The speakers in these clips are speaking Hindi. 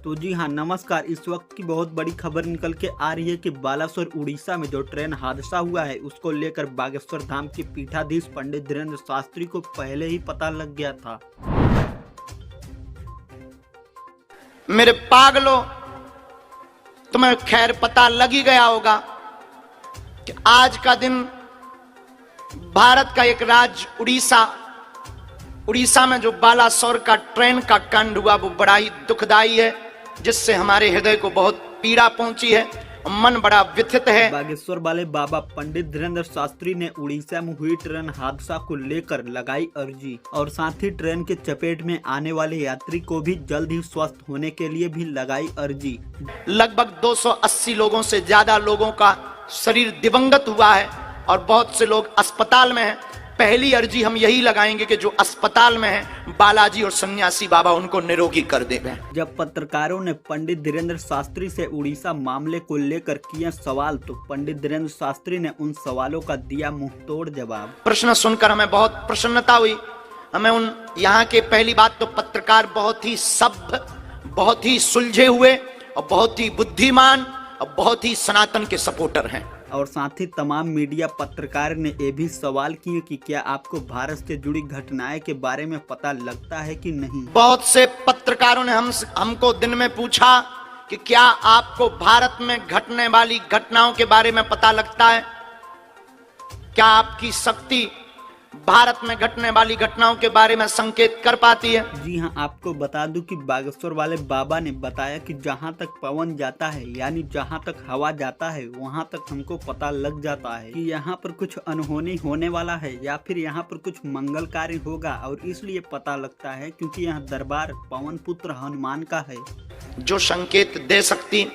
तो जी हाँ नमस्कार। इस वक्त की बहुत बड़ी खबर निकल के आ रही है कि बालासोर उड़ीसा में जो ट्रेन हादसा हुआ है उसको लेकर बागेश्वर धाम के पीठाधीश पंडित धीरेन्द्र शास्त्री को पहले ही पता लग गया था। मेरे पागलों, तुम्हें खैर पता लग ही गया होगा कि आज का दिन भारत का एक राज्य उड़ीसा में जो बालासोर का ट्रेन का कांड हुआ वो बड़ा ही दुखदाई है, जिससे हमारे हृदय को बहुत पीड़ा पहुंची है, मन बड़ा व्यथित है। बागेश्वर वाले बाबा पंडित धीरेन्द्र शास्त्री ने उड़ीसा में हुई ट्रेन हादसा को लेकर लगाई अर्जी और साथ ही ट्रेन के चपेट में आने वाले यात्री को भी जल्द ही स्वस्थ होने के लिए भी लगाई अर्जी। लगभग 280 लोगों से ज्यादा लोगों का शरीर दिवंगत हुआ है और बहुत से लोग अस्पताल में हैं। पहली अर्जी हम यही लगाएंगे कि जो अस्पताल में है बालाजी और सन्यासी बाबा उनको निरोगी कर देवे। जब पत्रकारों ने पंडित धीरेन्द्र शास्त्री से उड़ीसा मामले को लेकर किए सवाल तो पंडित धीरेन्द्र शास्त्री ने उन सवालों का दिया मुंहतोड़ जवाब। प्रश्न सुनकर हमें बहुत प्रसन्नता हुई। हमें उन यहाँ के पहली बात तो पत्रकार बहुत ही सभ्य, बहुत ही सुलझे हुए और बहुत ही बुद्धिमान और बहुत ही सनातन के सपोर्टर हैं। और साथ ही तमाम मीडिया पत्रकार ने ये भी सवाल किए कि क्या आपको भारत से जुड़ी घटनाएं के बारे में पता लगता है कि नहीं। बहुत से पत्रकारों ने हमको दिन में पूछा कि क्या आपको भारत में घटने वाली घटनाओं के बारे में पता लगता है, क्या आपकी शक्ति भारत में घटने वाली घटनाओं के बारे में संकेत कर पाती है। जी हाँ, आपको बता दूं कि बागेश्वर वाले बाबा ने बताया कि जहाँ तक पवन जाता है यानी जहाँ तक हवा जाता है वहाँ तक हमको पता लग जाता है कि यहाँ पर कुछ अनहोनी होने वाला है या फिर यहाँ पर कुछ मंगल कार्य होगा, और इसलिए पता लगता है क्योंकि यहाँ दरबार पवन पुत्र हनुमान का है। जो संकेत दे सकती,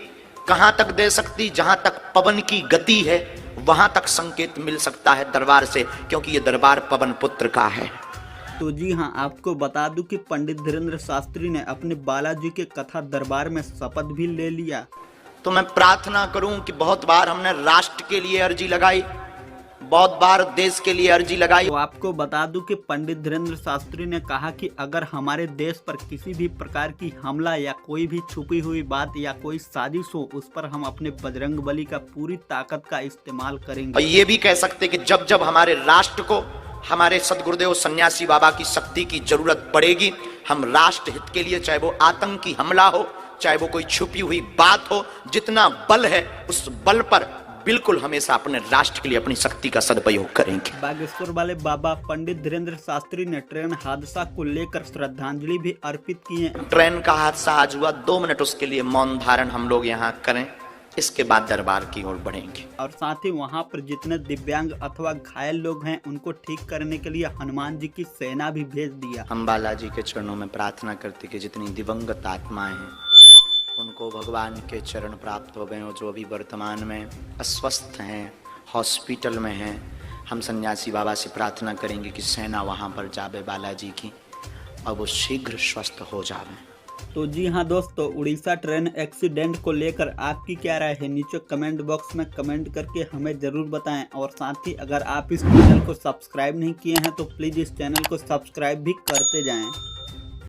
कहाँ तक दे सकती, जहाँ तक पवन की गति है वहां तक संकेत मिल सकता है दरबार से, क्योंकि ये दरबार पवन पुत्र का है। तो जी हाँ, आपको बता दूं कि पंडित धीरेन्द्र शास्त्री ने अपने बालाजी के कथा दरबार में शपथ भी ले लिया। तो मैं प्रार्थना करूं कि बहुत बार हमने राष्ट्र के लिए अर्जी लगाई, बहुत बार देश के लिए अर्जी लगाई। तो आपको बता दूं कि पंडित धीरेन्द्र शास्त्री ने कहा कि अगर हमारे देश पर किसी भी प्रकार की हमला या कोई भी छुपी हुई बात या कोई साजिश हो, उस पर हम अपने बजरंगबली का पूरी ताकत का इस्तेमाल करेंगे। और ये भी कह सकते कि जब जब हमारे राष्ट्र को हमारे सदगुरुदेव सन्यासी बाबा की शक्ति की जरूरत पड़ेगी, हम राष्ट्र हित के लिए, चाहे वो आतंकी हमला हो, चाहे वो कोई छुपी हुई बात हो, जितना बल है उस बल पर बिल्कुल हमेशा अपने राष्ट्र के लिए अपनी शक्ति का सदुपयोग करेंगे। बागेश्वर वाले बाबा पंडित धीरेन्द्र शास्त्री ने ट्रेन हादसा को लेकर श्रद्धांजलि भी अर्पित की है। ट्रेन का हादसा आज हुआ, 2 मिनट उसके लिए मौन धारण हम लोग यहाँ करें, इसके बाद दरबार की ओर बढ़ेंगे। और साथ ही वहाँ पर जितने दिव्यांग अथवा घायल लोग हैं उनको ठीक करने के लिए हनुमान जी की सेना भी भेज दिया। हम बालाजी के चरणों में प्रार्थना करते कि जितनी दिवंगत आत्माएं हैं उनको भगवान के चरण प्राप्त हो गए हो, जो अभी वर्तमान में अस्वस्थ हैं, हॉस्पिटल में हैं। हम सन्यासी बाबा से प्रार्थना करेंगे कि सेना वहां पर जावे बालाजी की और वो शीघ्र स्वस्थ हो जावे। तो जी हाँ दोस्तों, उड़ीसा ट्रेन एक्सीडेंट को लेकर आपकी क्या राय है नीचे कमेंट बॉक्स में कमेंट करके हमें जरूर बताएं। और साथ ही अगर आप इस चैनल को सब्सक्राइब नहीं किए हैं तो प्लीज़ इस चैनल को सब्सक्राइब भी करते जाएं।